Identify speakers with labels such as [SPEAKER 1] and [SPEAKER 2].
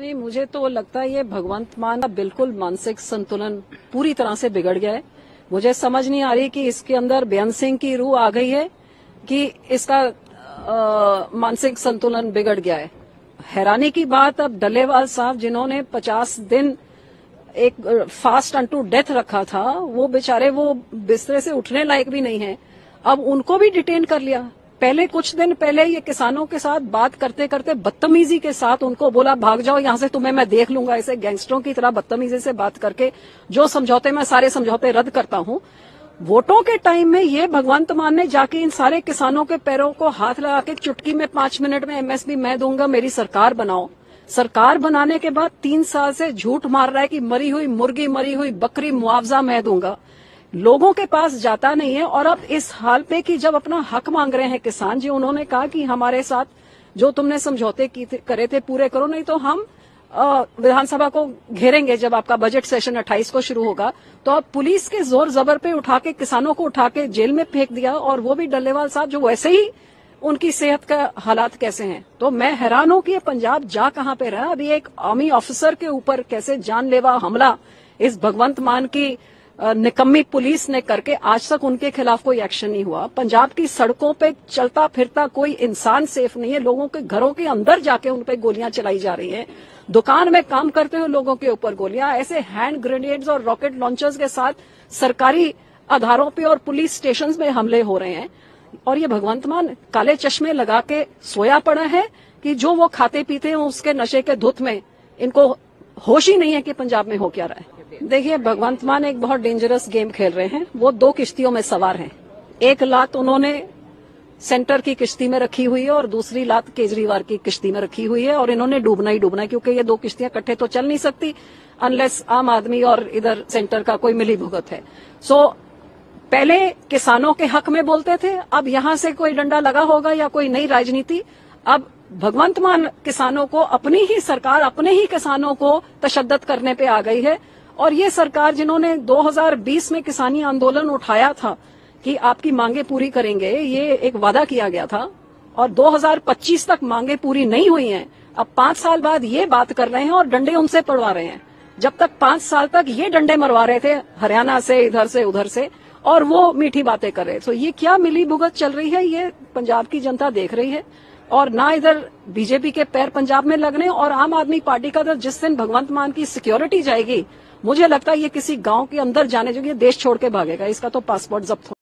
[SPEAKER 1] नहीं, मुझे तो लगता है ये भगवंत मान का बिल्कुल मानसिक संतुलन पूरी तरह से बिगड़ गया है। मुझे समझ नहीं आ रही कि इसके अंदर बेअंत सिंह की रूह आ गई है कि इसका मानसिक संतुलन बिगड़ गया है। हैरानी की बात, अब डल्लेवाल साहब जिन्होंने 50 दिन एक फास्ट अनटू डेथ रखा था, वो बेचारे वो बिस्तरे से उठने लायक भी नहीं है, अब उनको भी डिटेन कर लिया। पहले कुछ दिन पहले ये किसानों के साथ बात करते करते बदतमीजी के साथ उनको बोला भाग जाओ यहाँ से, तुम्हें मैं देख लूंगा। ऐसे गैंगस्टरों की तरह बदतमीजी से बात करके जो समझौते, मैं सारे समझौते रद्द करता हूँ। वोटों के टाइम में ये भगवंत मान ने जाके इन सारे किसानों के पैरों को हाथ लगा के चुटकी में 5 मिनट में एमएसपी मैं दूंगा, मेरी सरकार बनाओ। सरकार बनाने के बाद 3 साल से झूठ मार रहा है कि मरी हुई मुर्गी, मरी हुई बकरी मुआवजा मैं दूंगा। लोगों के पास जाता नहीं है। और अब इस हाल पे कि जब अपना हक मांग रहे हैं किसान जी, उन्होंने कहा कि हमारे साथ जो तुमने समझौते करे थे पूरे करो, नहीं तो हम विधानसभा को घेरेंगे। जब आपका बजट सेशन 28 को शुरू होगा, तो अब पुलिस के जोर जबर पे उठा के किसानों को उठा के जेल में फेंक दिया, और वो भी डल्लेवाल साहब जो वैसे ही उनकी सेहत का हालात कैसे हैं। तो मैं हैरान हूं कि ये पंजाब जा कहां पे रहा। अभी एक आर्मी ऑफिसर के ऊपर कैसे जानलेवा हमला इस भगवंत मान की निकम्मी पुलिस ने करके आज तक उनके खिलाफ कोई एक्शन नहीं हुआ। पंजाब की सड़कों पे चलता फिरता कोई इंसान सेफ नहीं है। लोगों के घरों के अंदर जाके उन पे गोलियां चलाई जा रही हैं। दुकान में काम करते हुए लोगों के ऊपर गोलियां, ऐसे हैंड ग्रेनेड्स और रॉकेट लॉन्चर्स के साथ सरकारी आधारों पे और पुलिस स्टेशन में हमले हो रहे हैं। और ये भगवंत मान काले चश्मे लगा के सोया पड़ा है कि जो वो खाते पीते हैं उसके नशे के धुत में इनको होश ही नहीं है कि पंजाब में हो क्या रहा है। देखिए, भगवंत मान एक बहुत डेंजरस गेम खेल रहे हैं। वो 2 किश्तियों में सवार हैं। एक लात उन्होंने सेंटर की किश्ती में रखी हुई है और दूसरी लात केजरीवाल की किश्ती में रखी हुई है, और इन्होंने डूबना ही डूबना है, क्योंकि ये 2 किश्तियां इकट्ठे तो चल नहीं सकती अनलेस आम आदमी और इधर सेंटर का कोई मिली भुगत है। सो पहले किसानों के हक में बोलते थे, अब यहां से कोई डंडा लगा होगा या कोई नई राजनीति। अब भगवंत मान किसानों को, अपनी ही सरकार अपने ही किसानों को तशद्दद करने पे आ गई है। और ये सरकार जिन्होंने 2020 में किसानी आंदोलन उठाया था कि आपकी मांगे पूरी करेंगे, ये एक वादा किया गया था, और 2025 तक मांगे पूरी नहीं हुई हैं। अब 5 साल बाद ये बात कर रहे हैं और डंडे उनसे पड़वा रहे हैं। जब तक 5 साल तक ये डंडे मरवा रहे थे हरियाणा से, इधर से उधर से, और वो मीठी बातें कर रहे। तो ये क्या मिली भुगत चल रही है, ये पंजाब की जनता देख रही है। और ना इधर बीजेपी के पैर पंजाब में लगने, और आम आदमी पार्टी का तो जिस दिन भगवंत मान की सिक्योरिटी जाएगी, मुझे लगता है ये किसी गांव के अंदर जाने जो, ये देश छोड़ के भागेगा, इसका तो पासपोर्ट जब्त हो